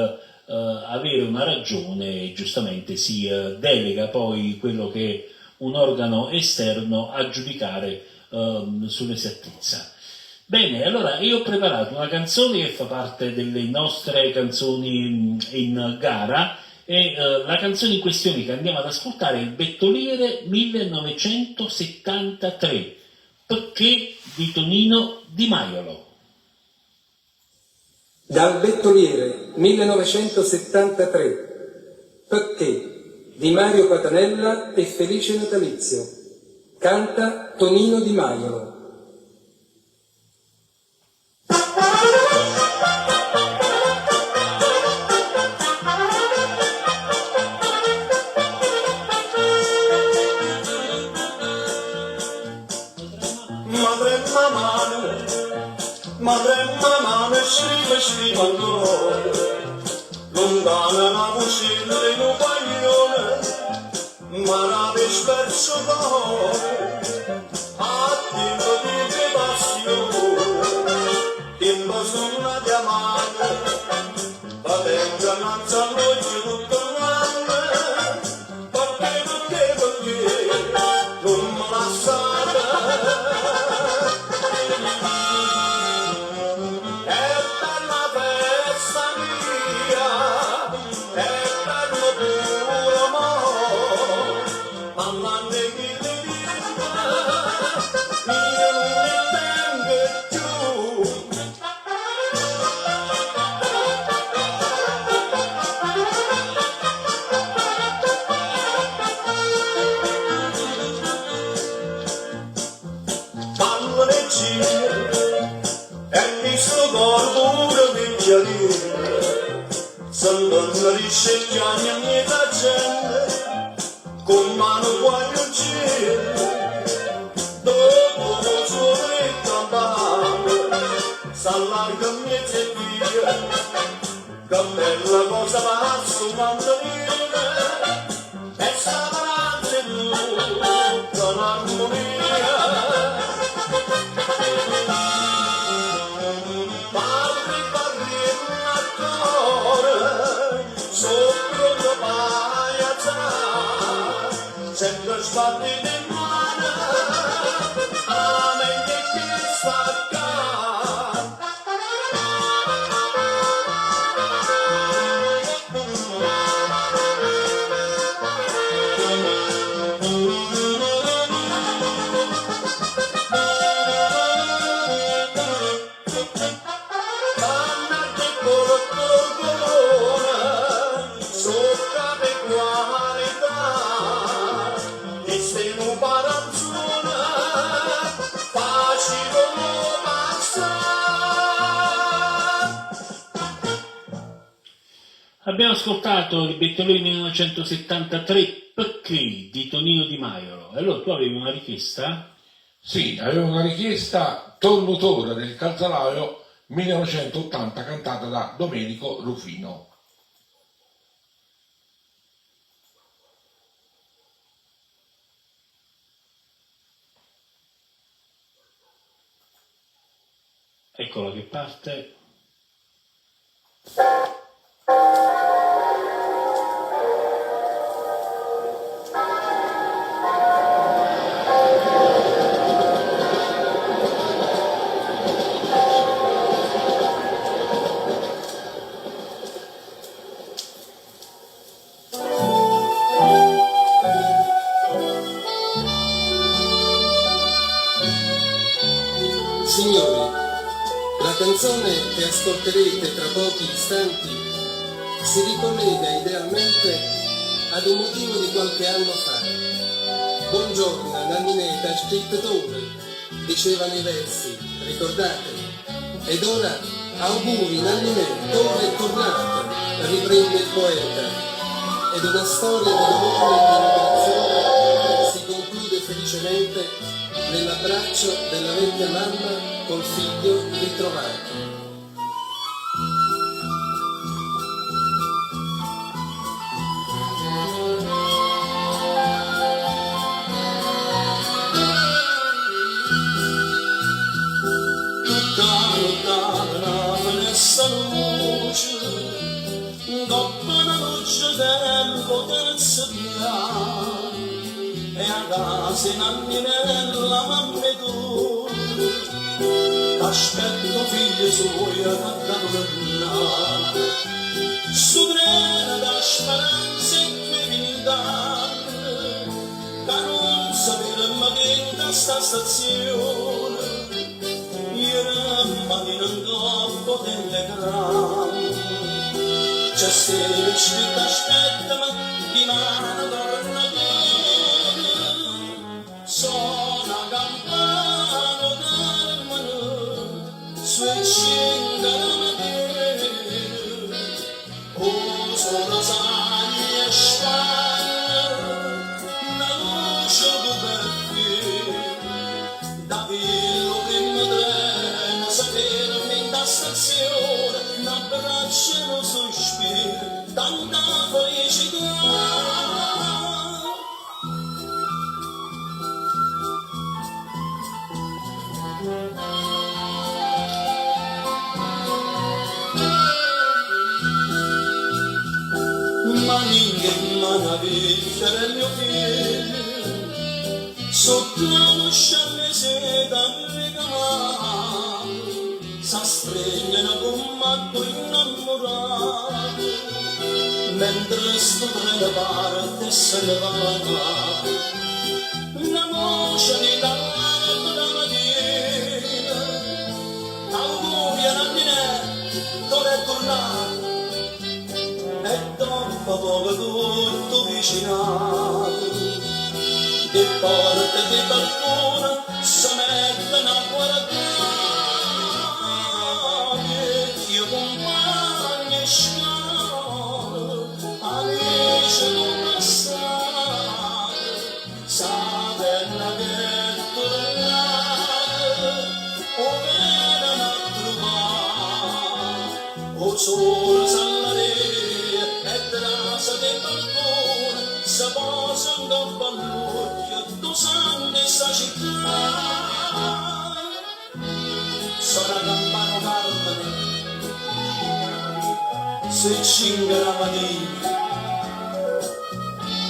avere una ragione, giustamente si delega poi quello che è un organo esterno a giudicare sull'esattezza. Bene, allora io ho preparato una canzone che fa parte delle nostre canzoni in gara e la canzone in questione che andiamo ad ascoltare è il Bettoliere 1973, perché di Tonino Di Maiolo. Dal Bettoliere 1973, perché di Mario Patanella e Felice Natalizio, canta Tonino Di Maiolo. Madre mamma scrive ancora, lontana la cucina di un paglione, ma la disperso d'oro, a tempo di passione, tempo su una diamante, la venganza l'oggi tutto l'anno, perché non me la sa. Sandonna risceggiani a mia gente, con mano guagliocci, dopo lo suo campano, s'allarga mia via, che bella cosa va su mandolina, e sta paranza in tutta l'armonia. Sempre sbatti di mano, a me che ti stacca. Abbiamo ascoltato il Betteloni 1973 Perché di Tonino Di Maiolo. Allora tu avevi una richiesta? Sì, avevo una richiesta, Tornutora del Calzolaio 1980, cantata da Domenico Rufino. Eccola che parte. Signori, la canzone che ascolterete tra pochi istanti si ricollega idealmente ad un motivo di qualche anno fa. Buongiorno, Nanninè, da scrittatore, dicevano i versi, ricordate? Ed ora, auguri, Nanninè, torna e tornate, riprende il poeta. Ed una storia di dolore e di migrazione si conclude felicemente nell'abbraccio della vecchia mamma col figlio ritrovato. Tutta lontana finestra luce, dopo una luce tempo terzo via, e a casa in Anninella mamma e tu, aspetto figlio suoi a tornare, su treno da speranza e divinità, che non sapeva che da sta stazione, mattina in corpo dell'ecran c'è sede scritta aspetta ma di mano tornatore suona campana d'armano switching la mattina o sono sani e spanne una luce di da quello che mi trema sapere da stazione un abbraccio e un sospiro tanta felicità. Maninga in mano a vincere il mio figlio sotto la luce seta regala s'astregnano con matto innamorato mentre sto nella parte se ne va una voce di dall'alba da mattina auguri a Nanninè dove è tornato e dopo poco tutto vicinato e porte di balcone si mettono a guardare che io compagno e scialo amici non passare sapendo che tornare o vengono a trovare o solo salare e trasa del balcone si posano dopo all'occhio tu sangue sta città sono campano Carmine se cinga la mattina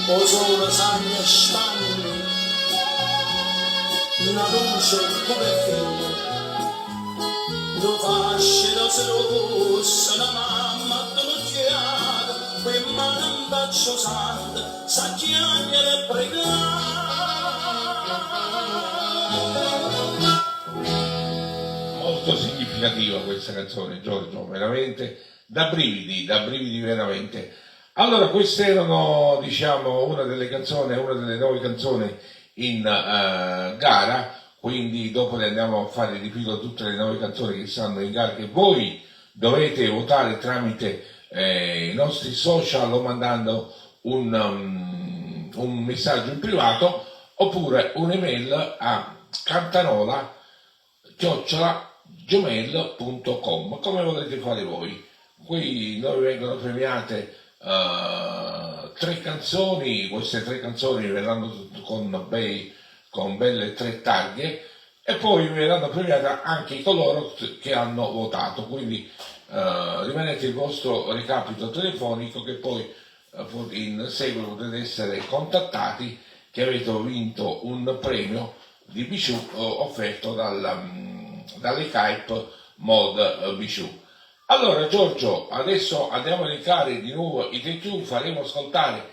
o solo sangue e spanne una luce come figlio lo fasce rose rosse la mamma t'occhiata quel mano un bacio santo sa chiagliare e pregare. Molto significativa questa canzone, Giorgio, veramente da brividi veramente. Allora, queste erano, diciamo, una delle nuove canzoni in gara, quindi dopo le andiamo a fare di filo tutte le nuove canzoni che stanno in gara, che voi dovete votare tramite i nostri social o mandando un messaggio in privato oppure un'email a cantanola@gmail.com, come volete fare voi. Qui noi vengono premiate 3 canzoni, queste 3 canzoni verranno con belle 3 targhe e poi verranno premiate anche coloro che hanno votato, quindi rimanete il vostro recapito telefonico che poi in seguito potete essere contattati che avete vinto un premio di Biciù offerto dall'ECAIP Mod Biciù. Allora Giorgio, adesso andiamo a elencare di nuovo i thank you, faremo ascoltare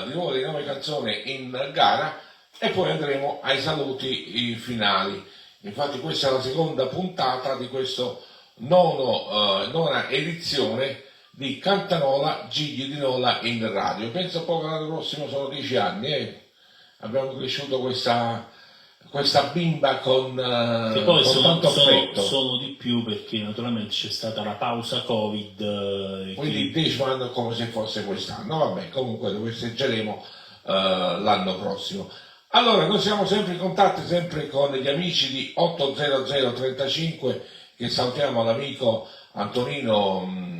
di nuovo le 9 canzoni in gara e poi andremo ai saluti finali. Infatti questa è la seconda puntata di questo nona edizione di Cantanola Gigli di Nola in radio. Penso poi che l'anno prossimo sono 10 anni, abbiamo cresciuto questa bimba con poi tanto affetto. sono di più perché naturalmente c'è stata la pausa Covid. Quindi il 10 anno come se fosse quest'anno. Vabbè, comunque lo festeggeremo l'anno prossimo. Allora, noi siamo sempre in contatto, sempre con gli amici di 80035, che salutiamo l'amico Antonino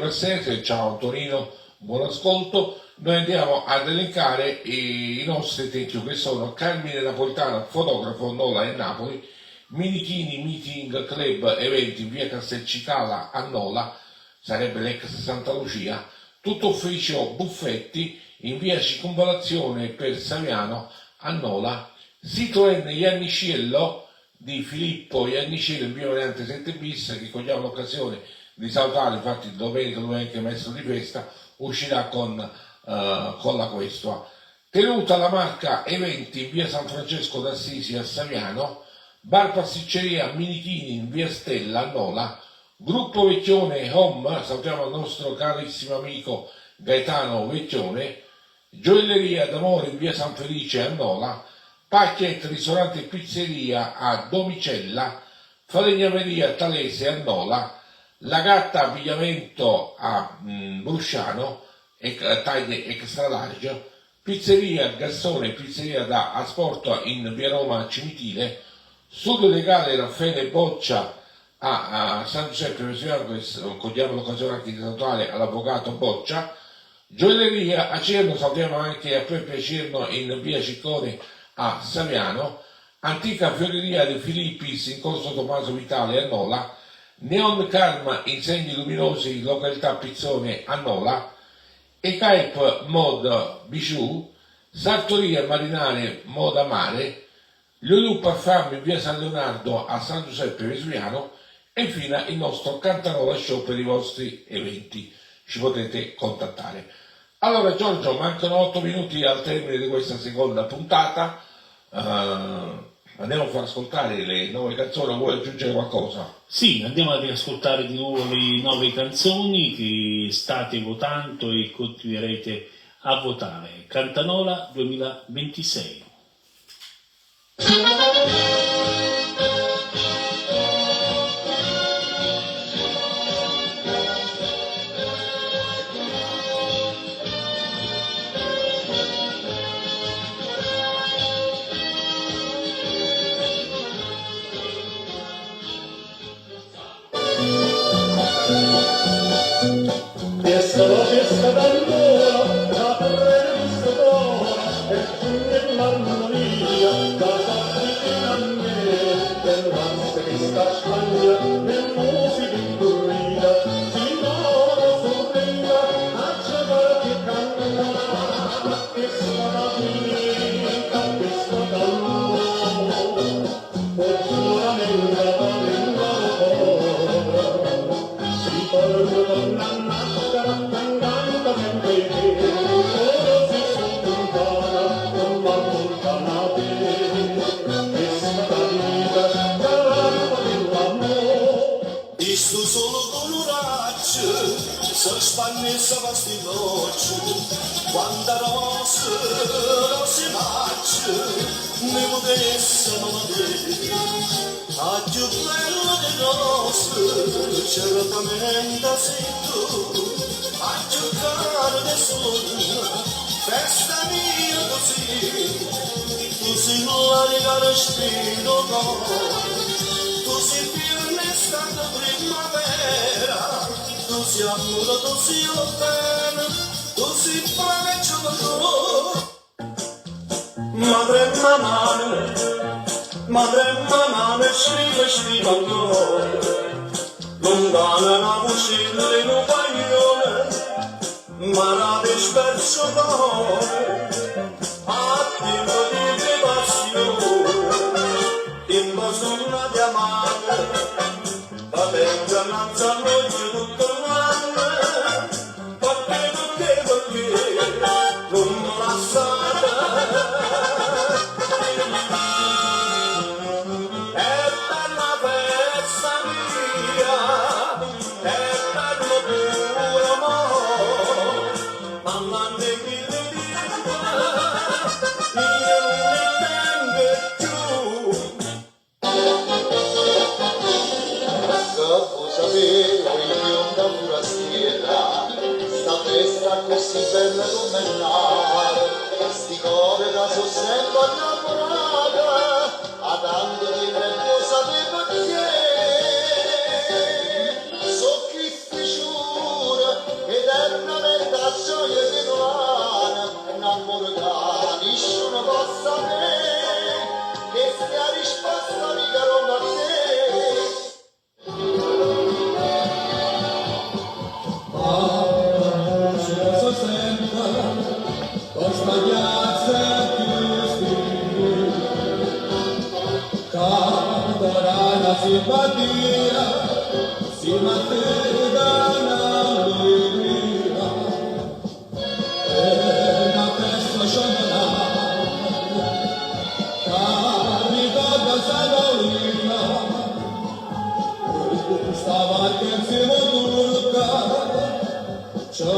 Versese. Ciao Antonino, buon ascolto. Noi andiamo ad elencare i nostri thank you, che sono Carmine Napolitano, fotografo, Nola e Napoli, Minichini Meeting Club Eventi, via Castelcicala a Nola, sarebbe l'ex Santa Lucia, Tutto Ufficio Buffetti, in via Circonvallazione per Saviano a Nola, Citroen Ianniciello di Filippo Ianniciello in via Variante 7 bis, che cogliamo l'occasione di salutare, infatti domenica lui è anche maestro di festa, uscirà con la Questua. Tenuta la Marca Eventi in via San Francesco d'Assisi a Saviano, Bar Pasticceria Minichini in via Stella a Nola, Gruppo Vecchione Home, salutiamo il nostro carissimo amico Gaetano Vecchione, Gioielleria d'Amore in via San Felice a Nola, Pacchet Ristorante e Pizzeria a Domicella, Falegnameria Talese a Nola, La Gatta Abbigliamento a Brusciano, taglie extra large, Pizzeria Gassone e Pizzeria da Asporto in via Roma Cimitile, Studio Legale Raffaele Boccia a San Giuseppe Vesuvano, cogliamo l'occasione anche di salutare all'avvocato Boccia, Gioielleria a Cerno, salutiamo anche a Peppe Cerno in via Ciccone a Saviano, Antica Fioreria di Filippis in corso Tommaso Vitale a Nola, Neon Karma Insegni Luminosi località Pizzone a Nola, ECAIP Mod Biciù, Sartoria Marinare Moda Mare, Lulu Parfum in via San Leonardo a San Giuseppe Vesuviano e infine il nostro Cantanola Show per i vostri eventi. Ci potete contattare. Allora Giorgio, mancano 8 minuti al termine di questa seconda puntata, andiamo a far ascoltare le 9 canzoni, vuoi aggiungere qualcosa? Sì, andiamo ad ascoltare di nuovo le 9 canzoni che state votando e continuerete a votare. Cantanola 2026. Fiesta d'allora, la terra di st'ora, e giugno e l'armonia, da vicino a me, del valse che sta scaglia, nel musica in corrida, si muove sorrida, a cercare che canta, che sta la vita, che sta d'allora, fortuna nella lingua si torna con la maschera, cantando sempre te, ora si scontana, non va lontanate, che sta la vita, caramba dell'amore. Isto solo con un raggio, si spanne e si va sti voce, quando rose maccio, ne potesse non avere, a più bello di rose, fosse certamente sei tu a giocare da sogno, festa mia così, tu sei l'aria che respiro tu sei più l'estate primavera, tu sei amore, tu sei bene, tu sei pane e giocato. Madre mamma, scrive ancora, lontana la fucile in un paglione, ma la disperso d'ore, attivo di passione, in basso una diamante, la tenga innanzi a noi tutto l'anno, perché, non mi lasciate. Così bella come il mare, sti cuore da so sempre innamorata, a tanto di tempo sapeva che so chi ti giura eternamente a gioia di novana, un amore che nessuno possa avere, che sia risposta mica roba a te. Simpatia, si mantenga l'allegria, e una festa sciamana, capita da Salolina, stava insieme turca, c'è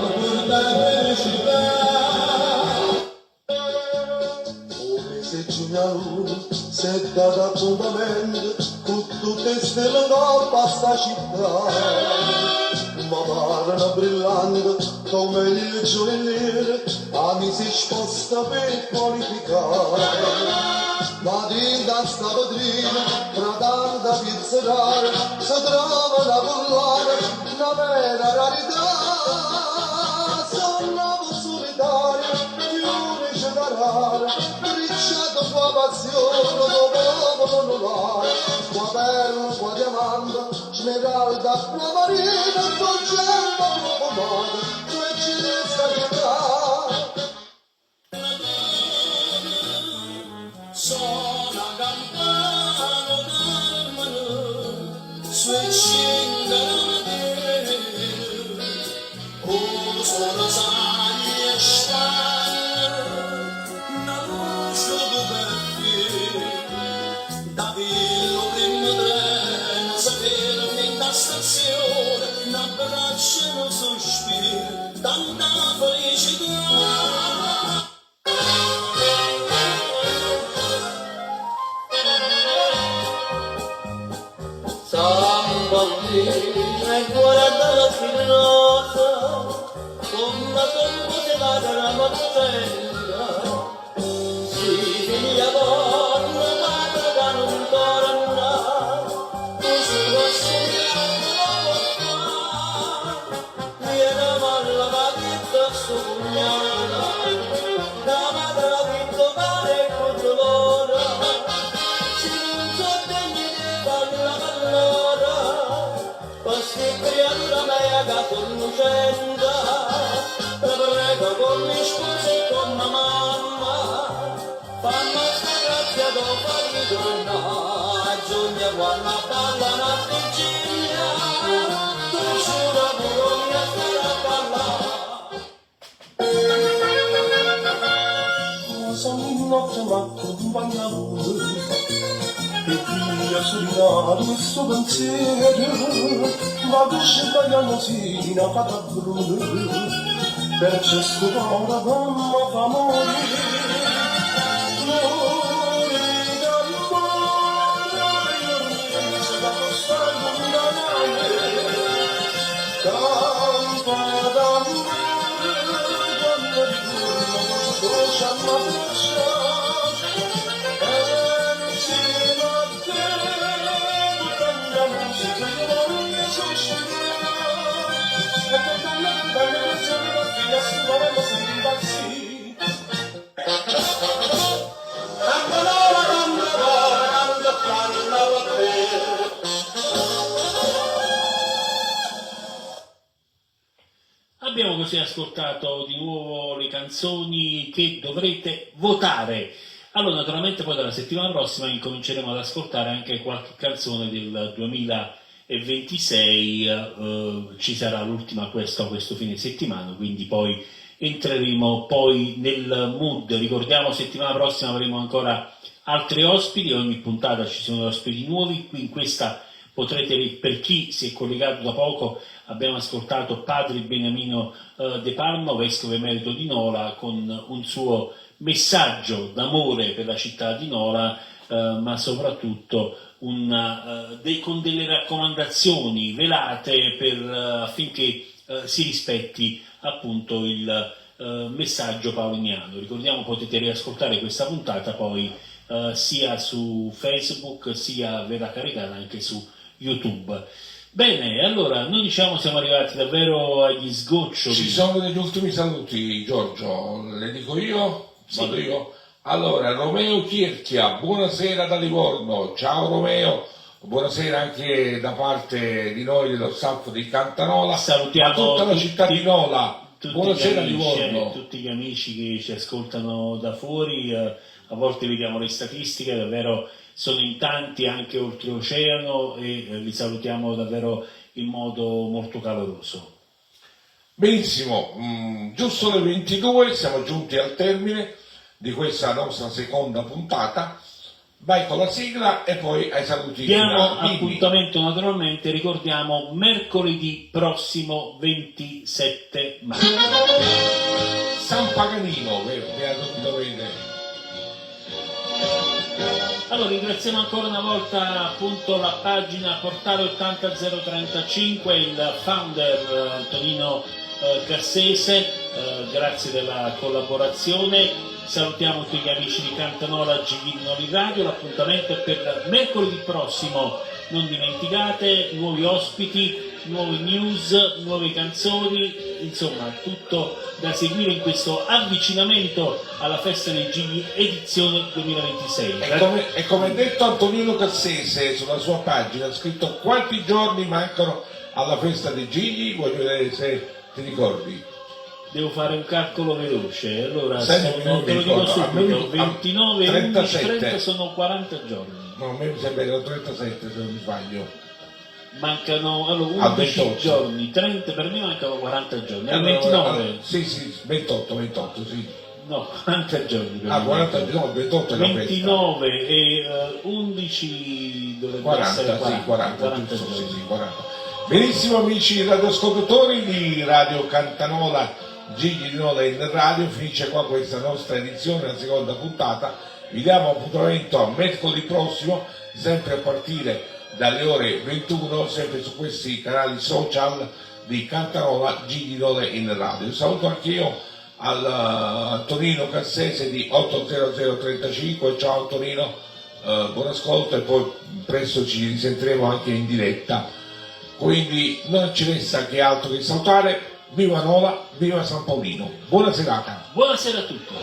per te felicità. Come se giugno se dà appuntamento con tutte stelle da sta città, ma parlano brillante come il giornaliere, mi si sposta per qualificare, ma dinda sta vetrina, tra tanta pizza rara, si trova da collare, una vera rarità, sono solitario, più unice da rara, ricciato qua passione, dopo non va. Qua perla, qua diamante, smeralda, una marina, dolcella, una pomata, due cinesca città. Sono campano d'armano, switching oh, sono sani e stanno, una luce da villo primo treno, sapevo in da stazione, un abbraccio e un sospiro, tanta felicità. Bambina e cuore dalla filosa, con la tomba della mazzella, si via donna, madre da non torna, così possiamo fare, viene mal la vita sognata, la madre la vita vale con dolore, si non so degni di balla, Pasti creatura mega conoscenda, te prego con mi scusi con la mamma, fammi sta grazia dopo di donna, giugno quando balla una vigilia, tu giuro pure mi stare a ballare. Sono in notte ma accompagna lui, e via solinato il suo pensiero, ma che scenda la nosina fatta bruna, per ciascun ora mamma fa morire. Morire d'amore, io mi se la postare lasciamo abbracciare insieme a te tutta la musica che voglio sospirare e per dare le canzoni da figlia si vorremmo sempre impazzire. Abbiamo così ascoltato di nuovo le canzoni che dovrete votare. Allora, naturalmente poi dalla settimana prossima incominceremo ad ascoltare anche qualche canzone del 2026, ci sarà l'ultima questo fine settimana, quindi poi entreremo poi nel mood. Ricordiamo, settimana prossima avremo ancora altri ospiti, ogni puntata ci sono ospiti nuovi, qui in questa potrete, per chi si è collegato da poco, abbiamo ascoltato Padre Beniamino De Palma, vescovo emerito di Nola, con un suo messaggio d'amore per la città di Nola, ma soprattutto con delle raccomandazioni velate affinché si rispetti appunto il messaggio paoliniano. Ricordiamo, potete riascoltare questa puntata poi sia su Facebook, sia verrà caricata anche su YouTube. Bene, allora noi diciamo siamo arrivati davvero agli sgoccioli. Ci sono degli ultimi saluti, Giorgio, le dico io? Sì. Vado io? Allora, Romeo Chierchia, buonasera da Livorno, ciao Romeo, buonasera anche da parte di noi dello staff di Cantanola, Salutiamo a tutta la città di Nola, buonasera Livorno. Tutti gli amici che ci ascoltano da fuori, a volte vediamo le statistiche, davvero sono in tanti anche oltreoceano e li salutiamo davvero in modo molto caloroso. Benissimo, giusto le 22, siamo giunti al termine di questa nostra seconda puntata. Vai con la sigla e poi ai saluti Diamo finali. appuntamento, naturalmente, ricordiamo mercoledì prossimo 27 maggio. San Paganino, beato vede. Allora, ringraziamo ancora una volta appunto la pagina Portale 80035, il founder Antonino Cassese, grazie della collaborazione. Salutiamo tutti gli amici di Cantanola, Gigli Noli Radio, l'appuntamento è per mercoledì prossimo, non dimenticate, nuovi ospiti, nuove news, nuove canzoni, insomma tutto da seguire in questo avvicinamento alla festa dei Gigli edizione 2026. E come detto Antonino Cassese sulla sua pagina ha scritto quanti giorni mancano alla festa dei Gigli, voglio vedere se ti ricordi. Devo fare un calcolo veloce, allora Te lo dico subito, 29, 11, 37. 30 sono 40 giorni. No, a me mi sembra che erano 37 se non mi sbaglio. Mancano allora, 11 giorni, 30 per me mancano 40 giorni, al 29. Sì, 28, sì. No, 40 giorni. Per me 40 mancano. no, 28 è la 29 e 11 dovrebbe 40, essere 40, sì, 40, 40 giusto, giorni. sì, 40. Benissimo amici radioascoltatori di Radio Cantanola, Gigli di Nola in radio, finisce qua questa nostra edizione, la seconda puntata. Vi diamo appuntamento a mercoledì prossimo, sempre a partire dalle ore 21, sempre su questi canali social di Cantanola, Gigli di Nola in radio. Saluto anche io al Antonino Cassese di 80035, ciao Antonino, buon ascolto e poi presto ci risentiremo anche in diretta. Quindi non ci resta che altro che salutare. Viva Nola, viva San Paolino, buona serata. Buonasera a tutti.